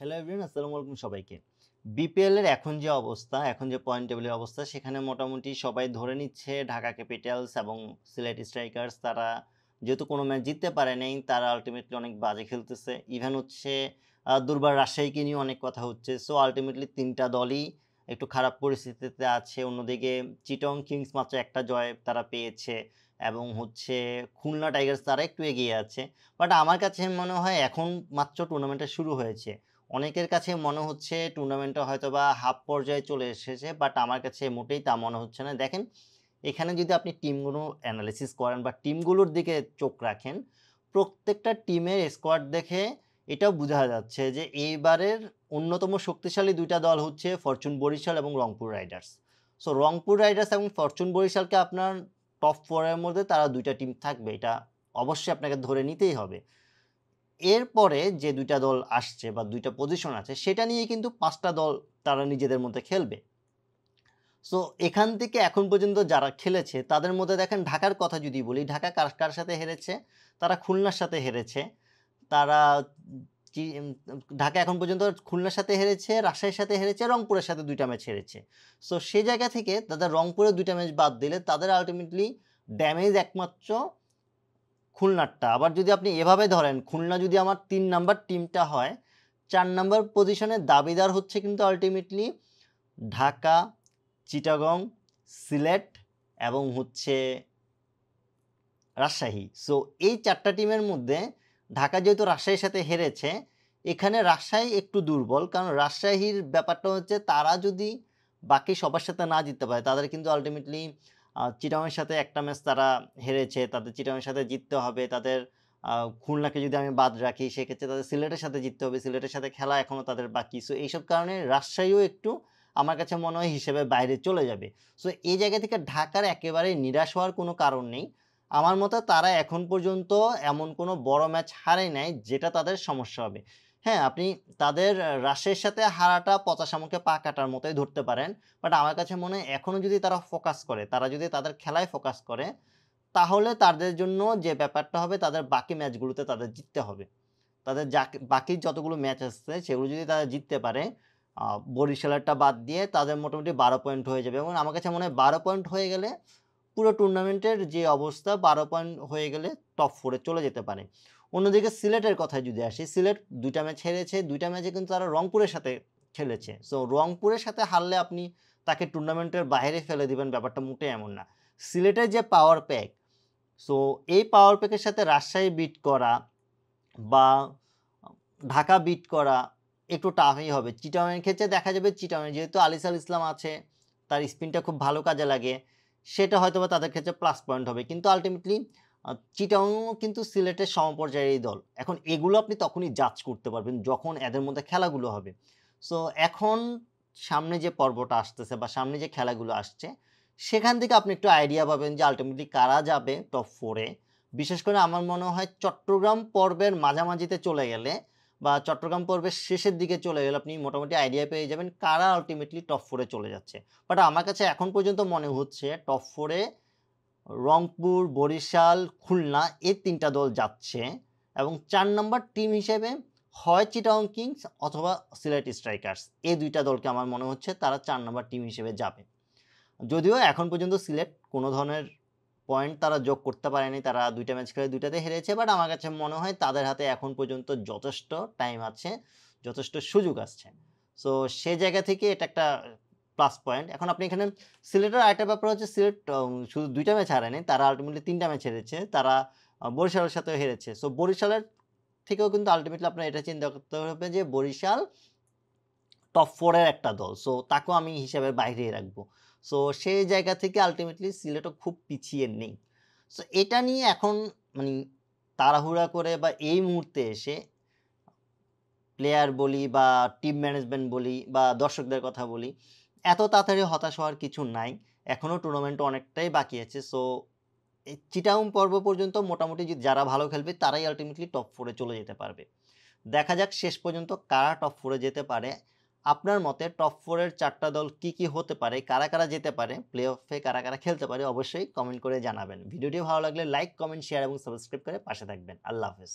Hello everyone, আসসালামু আলাইকুম সবাইকে। বিপিএল এর এখন যে অবস্থা, এখন যে পয়েন্ট টেবিলের অবস্থা, সেখানে মোটামুটি সবাই ধরে নিচ্ছে ঢাকা ক্যাপিটালস এবং সিলেট স্ট্রাইকার্স তারা যেহেতু কোনো ম্যাচ জিততে পারে নাই, তারা আল্টিমেটলি অনেক বাজে খেলতেছে। ইভেন হচ্ছে দুর্বার রাজশাহীকে নিয়ে অনেক কথা হচ্ছে। সো আল্টিমেটলি ৩টা দলই একটু খারাপ পরিস্থিতিতে আছে। অন্যদিকে চিটং কিংস মাত্র একটা জয় তারা পেয়েছে এবং হচ্ছে খুলনা টাইগার্স তারা একটু এগিয়ে আছে। বাট আমার কাছে মনে হয় এখন মাত্র টুর্নামেন্টটা শুরু হয়েছে। অনেকের কাছে মনে হচ্ছে টুর্নামেন্টটা হয়তোবা হাফ পর্যায়ে চলে এসেছে, বাট আমার কাছে মোটেই তা মনে হচ্ছে না। দেখেন, এখানে যদি আপনি টিমগুলো অ্যানালিসিস করেন বা টিমগুলোর দিকে চোখ রাখেন, প্রত্যেকটা টিমের স্কোয়াড দেখে এটাও বোঝা যাচ্ছে যে এইবারের অন্যতম শক্তিশালী দুইটা দল হচ্ছে ফরচুন বরিশাল এবং Rangpur Riders. So Rangpur Riders এবং ফরচুন বরিশালকে আপনার টপ 4 এর মধ্যে তারা দুইটা টিম থাকবে, এটা অবশ্যই আপনাকে ধরে নিতেই হবে। এরপরে যে ২ টা দল আসছে বা ২ টা পজিশন আছে, সেটা নিয়ে কিন্তু ৫ টা দল তারা নিজেদের মধ্যে খেলবে। সো এখান থেকে এখন পর্যন্ত যারা খেলেছে তাদের মধ্যে দেখেন, ঢাকার কথা যদি বলি, ঢাকা কার সাথে হেরেছে? তারা খুলনার সাথে হেরেছে। তারা চি এম ঢাকা এখন পর্যন্ত খুলনার সাথে হেরেছে, রাজশাহীর সাথে হেরেছে, রংপুরের সাথে ২ টা ম্যাচ হেরেছে। সো সে জায়গা থেকে তাদের রংপুরের ২ টা ম্যাচ বাদ দিলে তাদের আল্টিমেটলি ড্যামেজ একমাত্র খুলনারটা। আবার যদি আপনি এভাবে ধরেন, খুলনা যদি আমার ৩ নাম্বার টিমটা হয়, ৪ নাম্বার পজিশনের দাবিদার হচ্ছে কিন্তু আল্টিমেটলি ঢাকা, চিটাগং, সিলেট এবং হচ্ছে রাজশাহী। সো এই ৪ টা টিমের মধ্যে ঢাকা যেহেতু রাজশাহীর সাথে হেরেছে, এখানে রাজশাহী একটু দুর্বল। কারণ রাজশাহীর ব্যাপারটা হচ্ছে তারা যদি বাকি সবার সাথে না জিততে পারে, তাদের কিন্তু আল্টিমেটলি চিটাগংয়ের সাথে একটা ম্যাচ তারা হেরেছে। তাদের চিটাগংয়ের সাথে জিততে হবে। তাদের খুলনাকে যদি আমি বাদ রাখি, সেক্ষেত্রে তাদের সিলেটের সাথে জিততে হবে। সিলেটের সাথে খেলা এখনও তাদের বাকি। সো এইসব কারণে রাজশাহীও একটু আমার কাছে মনে হয় হিসেবে বাইরে চলে যাবে। সো এই জায়গা থেকে ঢাকার একেবারেই নিরাশ হওয়ার কোনো কারণ নেই। আমার মতে তারা এখন পর্যন্ত এমন কোনো বড় ম্যাচ হারে নাই যেটা তাদের সমস্যা হবে। হ্যাঁ, আপনি তাদের রাজশাহীর সাথে হারাটা পচা শামুকে পা কাটার মতোই ধরতে পারেন। বাট আমার কাছে মনে হয় এখনও যদি তারা ফোকাস করে, তারা যদি তাদের খেলায় ফোকাস করে, তাহলে তাদের জন্য যে ব্যাপারটা হবে, তাদের বাকি ম্যাচগুলোতে তাদের জিততে হবে। তাদের বাকি যতগুলো ম্যাচ আসছে সেগুলো যদি তারা জিততে পারে, বরিশালেরটা বাদ দিয়ে তাদের মোটামুটি ১২ পয়েন্ট হয়ে যাবে এবং আমার কাছে মনে হয় ১২ পয়েন্ট হয়ে গেলে পুরো টুর্নামেন্টের যে অবস্থা, ১২ পয়েন্ট হয়ে গেলে টপ 4 এ চলে যেতে পারে। অন্যদিকে সিলেটের কথায় যদি আসি, সিলেট ২ টা ম্যাচ হেরেছে, ২ টা ম্যাচে কিন্তু তারা রংপুরের সাথে খেলেছে। সো রংপুরের সাথে হারলে আপনি তাকে টুর্নামেন্টের বাইরে ফেলে দিবেন, ব্যাপারটা মোটেই এমন না। সিলেটের যে পাওয়ার প্যাক, সো এই পাওয়ার প্যাকের সাথে রাজশাহী বিট করা বা ঢাকা বিট করা একটু টাফই হবে। চিটাগংয়ের ক্ষেত্রে দেখা যাবে, চিটাগংয়ে যেহেতু আলিসাল ইসলাম আছে, তার স্পিনটা খুব ভালো কাজে লাগে, সেটা হয়তোবা তাদের ক্ষেত্রে প্লাস পয়েন্ট হবে। কিন্তু আল্টিমেটলি চিটাগংও কিন্তু সিলেটের সমপর্যায়েরই দল। এখন এগুলো আপনি তখনই জাজ করতে পারবেন যখন এদের মধ্যে খেলাগুলো হবে। সো এখন সামনে যে পর্বটা আসতেছে বা সামনে যে খেলাগুলো আসছে, সেখান থেকে আপনি একটু আইডিয়া পাবেন যে আল্টিমেটলি কারা যাবে টপ 4 এ। বিশেষ করে আমার মনে হয় চট্টগ্রাম পর্বের মাঝামাঝিতে চলে গেলে বা চট্টগ্রাম পর্বের শেষের দিকে চলে গেলে আপনি মোটামুটি আইডিয়া পেয়ে যাবেন কারা আল্টিমেটলি টপ 4 এ চলে যাচ্ছে। বাট আমার কাছে এখন পর্যন্ত মনে হচ্ছে টপ 4 এ রংপুর, বরিশাল, খুলনা এই ৩ টা দল যাচ্ছে এবং ৪ নাম্বার টিম হিসেবে হয় চিটাগং কিংস অথবা সিলেট স্ট্রাইকার্স। এই ২ টা দলকে আমার মনে হচ্ছে তারা ৪ নাম্বার টিম হিসেবে যাবে। যদিও এখন পর্যন্ত সিলেট কোনো ধরনের পয়েন্ট তারা যোগ করতে পারেনি। তারা ২ টা ম্যাচ খেলে ২ টাতে হেরেছে। বাট আমার কাছে মনে হয় তাদের হাতে এখন পর্যন্ত যথেষ্ট টাইম আছে, যথেষ্ট সুযোগ আছে। সো সে জায়গা থেকে এটা একটা প্লাস পয়েন্ট। এখন আপনি এখানে সিলেটের আরেকটা ব্যাপার হচ্ছে, সিলেট শুধু ২ টা ম্যাচ হারায়নি, তারা আল্টিমেটলি ৩ টা ম্যাচ হেরেছে। তারা বরিশালের সাথেও হেরেছে। সো বরিশালের থেকেও কিন্তু আল্টিমেটলি আপনার এটা চিন্তা করতে হবে যে বরিশাল টপ 4 এর একটা দল। সো তাকেও আমি হিসাবের বাইরেই রাখবো। সো সেই জায়গা থেকে আল্টিমেটলি সিলেটও খুব পিছিয়ে নেই। সো এটা নিয়ে এখন মানি তাড়াহুড়া করে বা এই মুহূর্তে এসে প্লেয়ার বলি বা টিম ম্যানেজমেন্ট বলি বা দর্শকদের কথা বলি, এত তাড়াতাড়ি হতাশ হওয়ার কিছু নাই। এখনও টুর্নামেন্ট অনেকটাই বাকি আছে। সো এই চিটাগং পর্ব পর্যন্ত মোটামুটি যারা ভালো খেলবে তারাই আল্টিমেটলি টপ 4 এ চলে যেতে পারবে। দেখা যাক শেষ পর্যন্ত কারা টপ 4 এ যেতে পারে। আপনার মতে টপ 4 এর ৪ টা দল কি হতে পারে? কারা যেতে পারে? প্লে-অফে কারা খেলতে পারে? অবশ্যই কমেন্ট করে জানাবেন। ভিডিওটি ভালো লাগলে লাইক, কমেন্ট, শেয়ার এবং সাবস্ক্রাইব করে পাশে থাকবেন। আল্লাহ হাফেজ।